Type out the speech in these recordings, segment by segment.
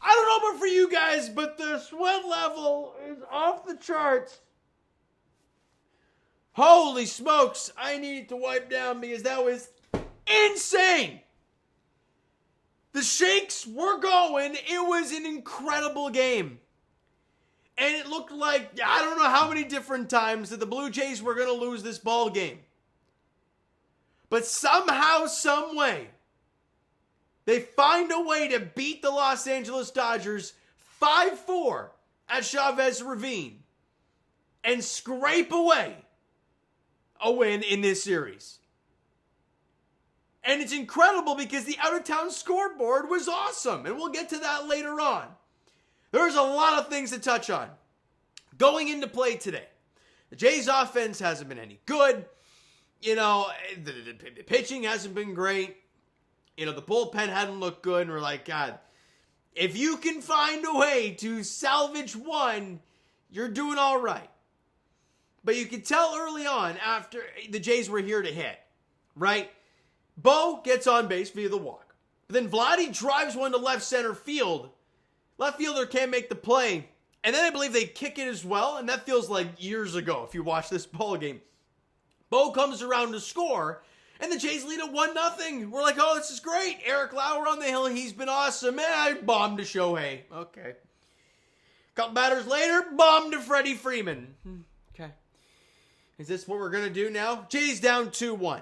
I don't know about for you guys, but the sweat level is off the charts. Holy smokes, I needed to wipe down because that was insane. The shakes were going. It was an incredible game. And it looked like, I don't know how many different times that the Blue Jays were going to lose this ball game. But somehow, some way, they find a way to beat the Los Angeles Dodgers 5-4 at Chavez Ravine and scrape away a win in this series. And it's incredible because the out-of-town scoreboard was awesome. And we'll get to that later on. There's a lot of things to touch on going into play today. The Jays offense hasn't been any good. You know, the pitching hasn't been great. You know, the bullpen hadn't looked good. And we're like, God, if you can find a way to salvage one, you're doing all right. But you could tell early on after the Jays were here to hit, right? Bo gets on base via the walk. But then Vladdy drives one to left center field. Left fielder can't make the play. And then I believe they kick it as well. And that feels like years ago if you watch this ball game. Bo comes around to score. And the Jays lead at 1-0. We're like, oh, this is great. Eric Lauer on the hill. He's been awesome. Man, I bombed to Shohei. Okay. Couple batters later, bombed to Freddie Freeman. Okay. Is this what we're going to do now? Jays down 2-1.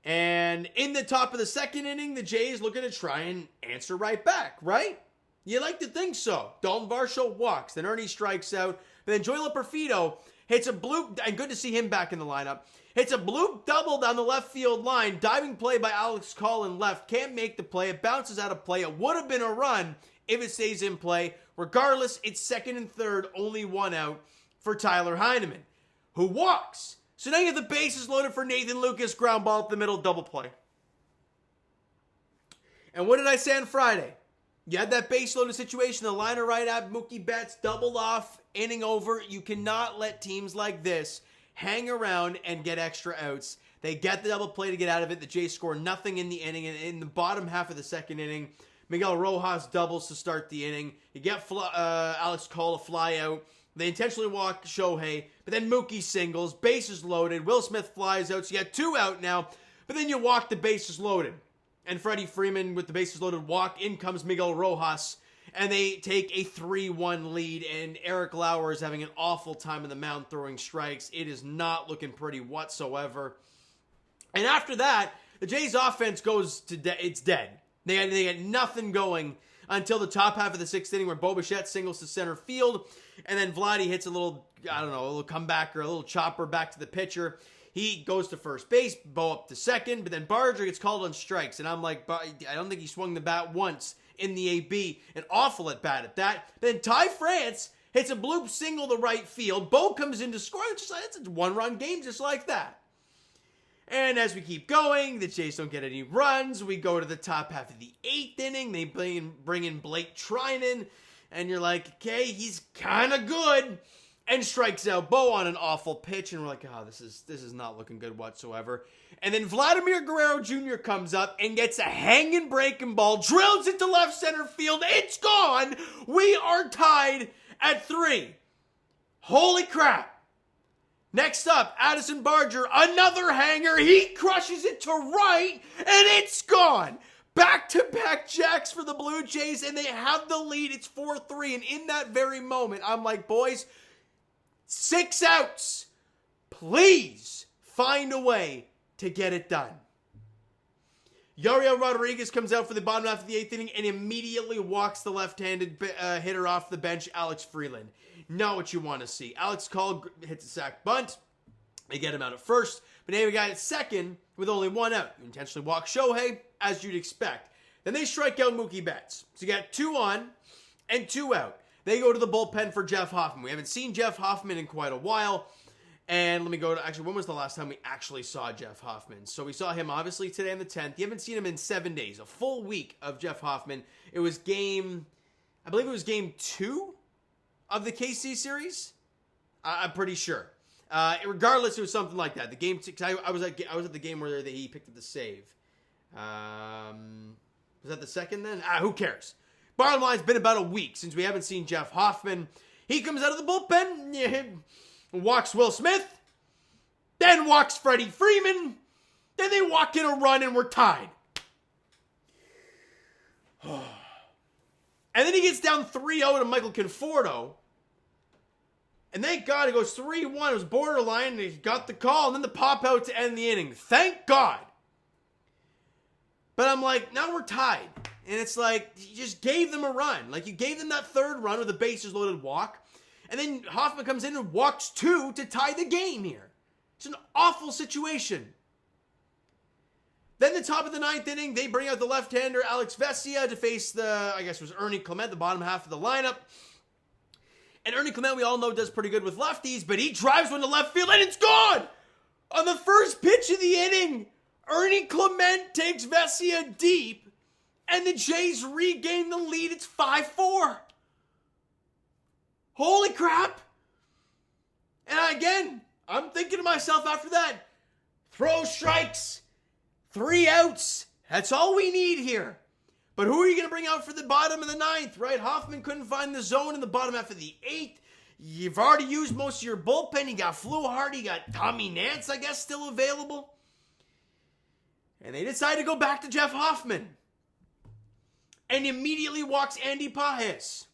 And in the top of the second inning, the Jays looking to try and answer right back, right? You like to think so. Dalton Varsho walks. Then Ernie strikes out. But then Joey Perfido hits a bloop, and good to see him back in the lineup. Hits a bloop double down the left field line. Diving play by Alex Collin left. Can't make the play. It bounces out of play. It would have been a run if it stays in play. Regardless, it's second and third. Only one out for Tyler Heineman, who walks. So now you have the bases loaded for Nathan Lucas. Ground ball at the middle. Double play. And what did I say on Friday? You had that base loaded situation. The liner right at Mookie Betts doubled off. Inning over. You cannot let teams like this hang around and get extra outs. They get the double play to get out of it. The Jays score nothing in the inning. And in the bottom half of the second inning, Miguel Rojas doubles to start the inning. You get Alex Cole to fly out. They intentionally walk Shohei, but then Mookie singles, bases loaded. Will Smith flies out, so you got two out now. But then you walk the bases loaded. And Freddie Freeman with the bases loaded walk. In comes Miguel Rojas. And they take a 3-1 lead. And Eric Lauer is having an awful time in the mound throwing strikes. It is not looking pretty whatsoever. And after that, the Jays offense goes to it's dead. They had nothing going until the top half of the sixth inning where Bo Bichette singles to center field. And then Vladdy hits a little comeback or a little chopper back to the pitcher. He goes to first base, Bo up to second, but then Barger gets called on strikes. And I'm like, I don't think he swung the bat once in the AB. An awful at bat at that. Then Ty France hits a bloop single to right field. Bo comes in to score. It's a one-run game just like that. And as we keep going, the Jays don't get any runs. We go to the top half of the eighth inning. They bring in Blake Trinan. And you're like, okay, he's kind of good. And strikes out Bo on an awful pitch. And we're like, oh, this is not looking good whatsoever. And then Vladimir Guerrero Jr. comes up and gets a hanging breaking ball. Drills it to left center field. It's gone. We are tied at 3. Holy crap. Next up, Addison Barger, another hanger. He crushes it to right, and it's gone. Back-to-back jacks for the Blue Jays, and they have the lead. It's 4-3, and in that very moment, I'm like, boys, 6 outs. Please find a way to get it done. Yariel Rodriguez comes out for the bottom half of the 8th inning and immediately walks the left-handed hitter off the bench, Alex Freeland. Not what you want to see. Alex Call hits a sac bunt. They get him out at first. But now we got at second with only one out. You intentionally walk Shohei, as you'd expect. Then they strike out Mookie Betts. So you got 2 on and 2 out. They go to the bullpen for Jeff Hoffman. We haven't seen Jeff Hoffman in quite a while. And let me go to, actually, when was the last time we actually saw Jeff Hoffman? So we saw him, obviously, today on the 10th. You haven't seen him in 7 days. A full week of Jeff Hoffman. It was game 2 of the KC series. I'm pretty sure. Regardless, it was something like that. The game, I was at the game where he picked up the save. Was that the second then? Who cares? Bottom line, it's been about a week since we haven't seen Jeff Hoffman. He comes out of the bullpen, walks Will Smith, then walks Freddie Freeman, then they walk in a run and we're tied. And then he gets down 3-0 to Michael Conforto. And thank God it goes 3-1. It was borderline and he got the call and then the pop out to end the inning. Thank God. But I'm like, now we're tied. And it's like, you just gave them a run. Like, you gave them that third run with a bases loaded walk. And then Hoffman comes in and walks 2 to tie the game here. It's an awful situation. Then the top of the 9th inning, they bring out the left-hander Alex Vesia to face I guess it was Ernie Clement, the bottom half of the lineup. And Ernie Clement, we all know, does pretty good with lefties, but he drives one to left field and it's gone! On the first pitch of the inning, Ernie Clement takes Vesia deep, and the Jays regain the lead. It's 5-4. Holy crap! And again, I'm thinking to myself after that, throw strikes, 3 outs. That's all we need here. But who are you going to bring out for the bottom of the 9th, right? Hoffman couldn't find the zone in the bottom half of the 8th. You've already used most of your bullpen. You got Fluharty, you got Tommy Nance, I guess, still available. And they decide to go back to Jeff Hoffman. And immediately walks Andy Pages.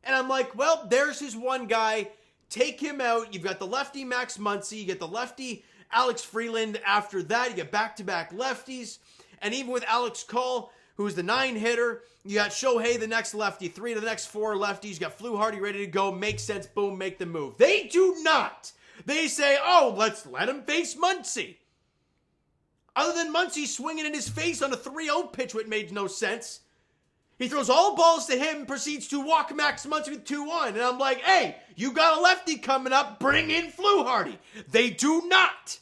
And I'm like, well, there's his one guy. Take him out. You've got the lefty Max Muncy. You get the lefty Alex Freeland after that. You get back-to-back lefties. And even with Alex Cole, who's the 9-hitter, you got Shohei, the next lefty. 3 to the next 4 lefties. You got Fluharty ready to go. Makes sense. Boom, make the move. They do not. They say, oh, let's let him face Muncy. Other than Muncy swinging in his face on a 3-0 pitch, which made no sense. He throws all balls to him and proceeds to walk Max Muncy with 2-1. And I'm like, hey, you got a lefty coming up. Bring in Fluharty. They do not.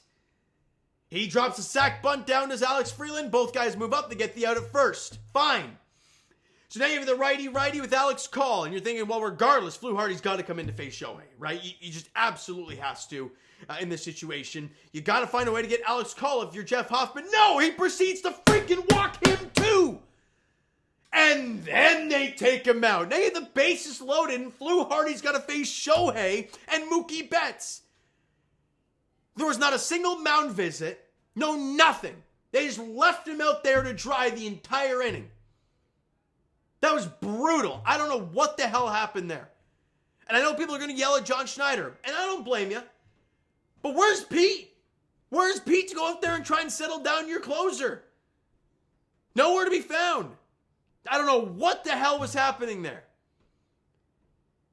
He drops a sack bunt down to Alex Freeland. Both guys move up. They get the out at first. Fine. So now you have the righty-righty with Alex Call. And you're thinking, well, regardless, Fluharty's got to come in to face Shohei, right? He just absolutely has to in this situation. You got to find a way to get Alex Call if you're Jeff Hoffman. No, he proceeds to freaking walk him too. And then they take him out. Now you have the bases loaded and Fluharty's got to face Shohei and Mookie Betts. There was not a single mound visit. No, nothing. They just left him out there to dry the entire inning. That was brutal. I don't know what the hell happened there. And I know people are going to yell at John Schneider, and I don't blame you. But where's Pete? Where's Pete to go out there and try and settle down your closer? Nowhere to be found. I don't know what the hell was happening there.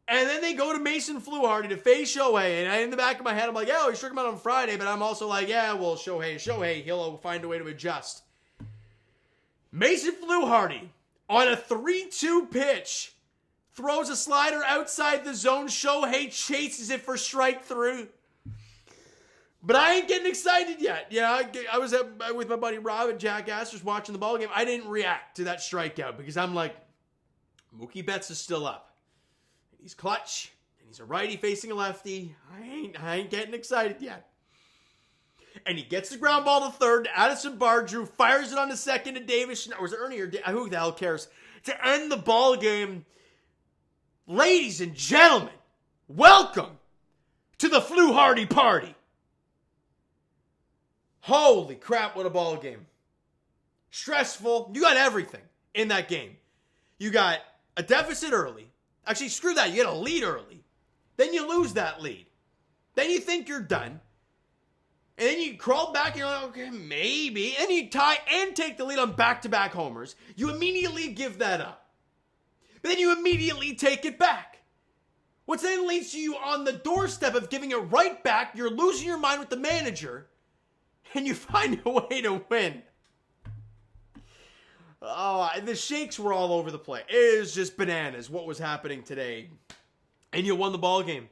And then they go to Mason Flurarty to face Shohei. And in the back of my head, I'm like, oh, he struck him out on Friday. But I'm also like, yeah, well, Shohei, he'll find a way to adjust. Mason Flurarty, on a 3-2 pitch, throws a slider outside the zone. Shohei chases it for strike 3. But I ain't getting excited yet. Yeah, I was with my buddy Rob at Jackass just watching the ball game. I didn't react to that strikeout because I'm like, Mookie Betts is still up. He's clutch, and he's a righty facing a lefty. I ain't getting excited yet. And he gets the ground ball to third. Addison Bardrew fires it on to second to Davis. Or was it Ernie or who the hell cares? To end the ball game. Ladies and gentlemen, welcome to the Fluharty party. Holy crap, what a ball game. Stressful. You got everything in that game. You got a deficit early. Actually, screw that. You get a lead early. Then you lose that lead. Then you think you're done. And then you crawl back and you're like, okay, maybe. And you tie and take the lead on back-to-back homers. You immediately give that up. But then you immediately take it back. Which then leads to you on the doorstep of giving it right back. You're losing your mind with the manager. And you find a way to win. Oh, the shakes were all over the place. It was just bananas what was happening today. And you won the ball game.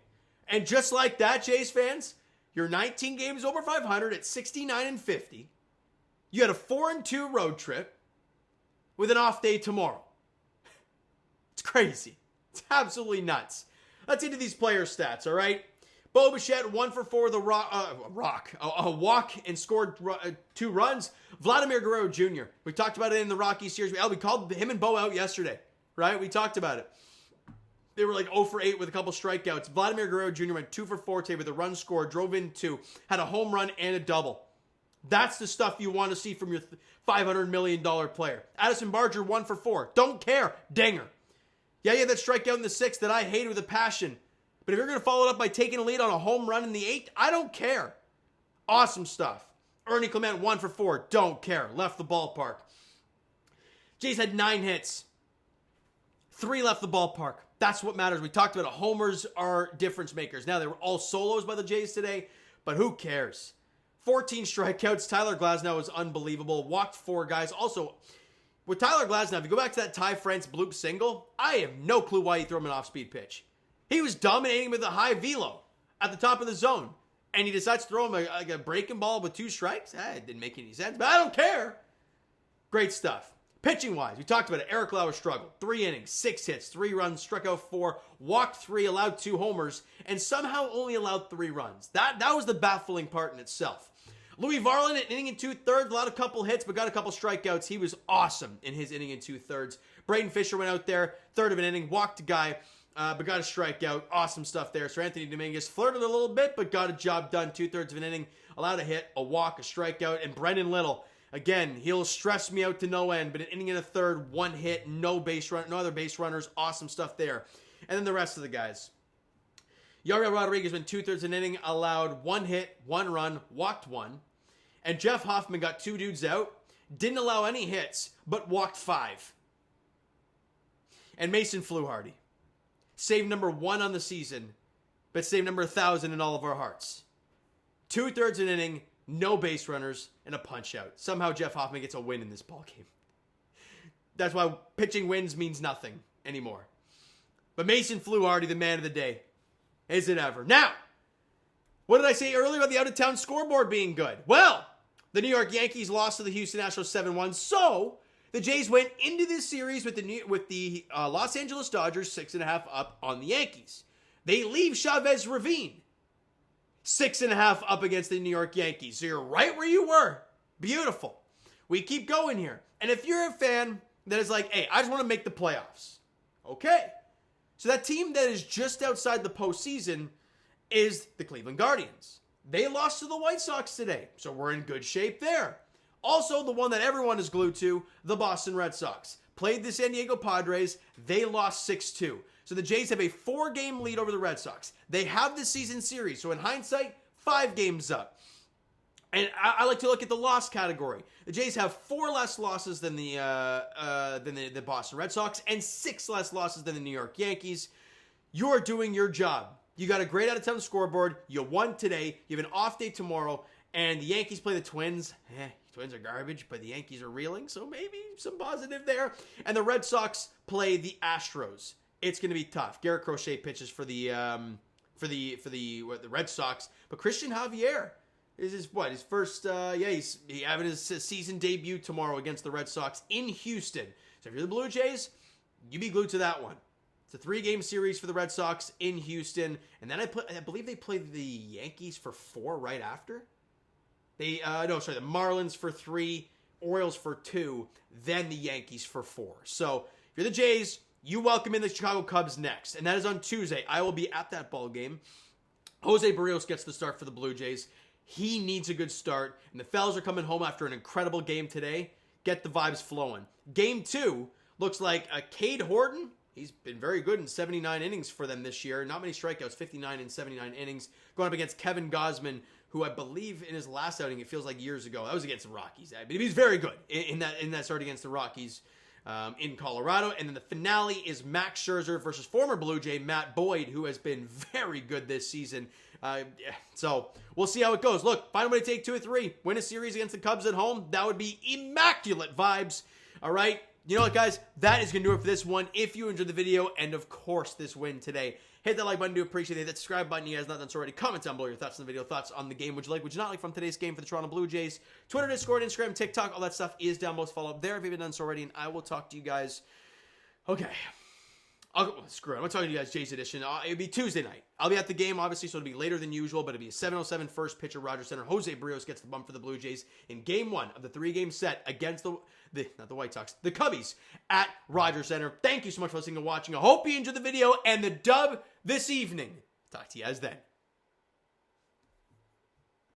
And just like that, Jays fans, you're 19 games over 500 at 69-50. You had a 4-2 road trip with an off day tomorrow. It's crazy. It's absolutely nuts. Let's get into these player stats, all right? Bo Bichette, 1 for 4 with a walk and scored 2 runs. Vladimir Guerrero Jr., we talked about it in the Rockies series. We called him and Bo out yesterday, right? We talked about it. They were like 0 for 8 with a couple strikeouts. Vladimir Guerrero Jr. went 2 for 4 today with a run scored, drove in 2, had a home run and a double. That's the stuff you want to see from your $500 million player. Addison Barger, 1 for 4. Don't care. Dinger. Yeah, that strikeout in the 6th that I hate with a passion. But if you're going to follow it up by taking a lead on a home run in the 8th, I don't care. Awesome stuff. Ernie Clement, 1 for 4. Don't care. Left the ballpark. Jays had 9 hits. 3 left the ballpark. That's what matters. We talked about it. Homers are difference makers. Now, they were all solos by the Jays today, but who cares? 14 strikeouts. Tyler Glasnow was unbelievable. Walked 4 guys. Also, with Tyler Glasnow, if you go back to that Ty France bloop single, I have no clue why he threw him an off-speed pitch. He was dominating with a high velo at the top of the zone. And he decides to throw him a breaking ball with 2 strikes? It didn't make any sense, but I don't care. Great stuff. Pitching-wise, we talked about it. Eric Lauer struggled. 3 innings, 6 hits, 3 runs, struck out 4, walked 3, allowed 2 homers, and somehow only allowed 3 runs. That was the baffling part in itself. Louis Varland, an inning and 2/3, allowed a couple hits, but got a couple strikeouts. He was awesome in his inning and 2/3. Braden Fisher went out there, 1/3 of an inning, walked a guy, but got a strikeout. Awesome stuff there. So Anthony Dominguez flirted a little bit, but got a job done. 2/3 of an inning, allowed a hit, a walk, a strikeout. And Brendan Little, again, he'll stress me out to no end, but an inning and a 1/3, 1 hit, no other base runners. Awesome stuff there. And then the rest of the guys. Yariel Rodriguez went 2/3 an inning, allowed 1 hit, 1 run, walked 1. And Jeff Hoffman got 2 dudes out, didn't allow any hits, but walked 5. And Mason Flurarty, save number 1 on the season, but save number 1,000 in all of our hearts. 2/3 an inning, no base runners, and a punch out. Somehow Jeff Hoffman gets a win in this ballgame. That's why pitching wins means nothing anymore. But Mason Flurarty, the man of the day. Is it ever? Now, what did I say earlier about the out-of-town scoreboard being good? Well, the New York Yankees lost to the Houston Astros 7-1, so the Jays went into this series with the Los Angeles Dodgers 6.5 up on the Yankees. They leave Chavez Ravine 6.5 up against the New York Yankees. So you're right where you were. Beautiful. We keep going here. And if you're a fan that is like, hey, I just want to make the playoffs. Okay. So that team that is just outside the postseason is the Cleveland Guardians. They lost to the White Sox today, so we're in good shape there. Also, the one that everyone is glued to, the Boston Red Sox. Played the San Diego Padres. They lost 6-2. So the Jays have a 4-game lead over the Red Sox. They have the season series, so in hindsight, 5 games up. And I like to look at the loss category. The Jays have 4 less losses than the Boston Red Sox and 6 less losses than the New York Yankees. You're doing your job. You got a great out-of-town scoreboard. You won today. You have an off day tomorrow. And the Yankees play the Twins. Twins are garbage, but the Yankees are reeling, so maybe some positive there. And the Red Sox play the Astros. It's going to be tough. Garrett Crochet pitches for the Red Sox, but Christian Javier is his first. He's having his season debut tomorrow against the Red Sox in Houston. So if you're the Blue Jays, you be glued to that one. It's a 3-game series for the Red Sox in Houston, and then I believe they play the Yankees for 4 right after. The Marlins for 3, Orioles for 2, then the Yankees for 4. So if you're the Jays, you welcome in the Chicago Cubs next, and that is on Tuesday. I will be at that ball game. Jose Berrios gets the start for the Blue Jays. He needs a good start, and the fellas are coming home after an incredible game today. Get the vibes flowing. Game 2 looks like a Cade Horton. He's been very good in 79 innings for them this year. Not many strikeouts, 59 in 79 innings. Going up against Kevin Gausman, who I believe in his last outing, it feels like years ago, that was against the Rockies. But he was very good in that start against the Rockies in Colorado. And then the finale is Max Scherzer versus former Blue Jay Matt Boyd, who has been very good this season. So we'll see how it goes. Look, find a way to take 2 or 3. Win a series against the Cubs at home. That would be immaculate vibes. All right. You know what, guys? That is going to do it for this one. If you enjoyed the video, and of course this win today, hit that like button. Do appreciate it. Hit that subscribe button. You guys not done so already. Comment down below your thoughts on the video, thoughts on the game. Would you like, would you not like from today's game for the Toronto Blue Jays? Twitter, Discord, Instagram, TikTok, all that stuff is down below. Follow up there if you haven't done so already, and I will talk to you guys. Okay. Screw it. I'm not talking to you guys, Jays Edition. It'll be Tuesday night. I'll be at the game, obviously, so it'll be later than usual, but it'll be a 7:07 first pitch at Rogers Center. Jose Berrios gets the bump for the Blue Jays in Game 1 of the 3-game set against not the White Sox, the Cubbies at Rogers Center. Thank you so much for listening and watching. I hope you enjoyed the video and the dub this evening. Talk to you guys then.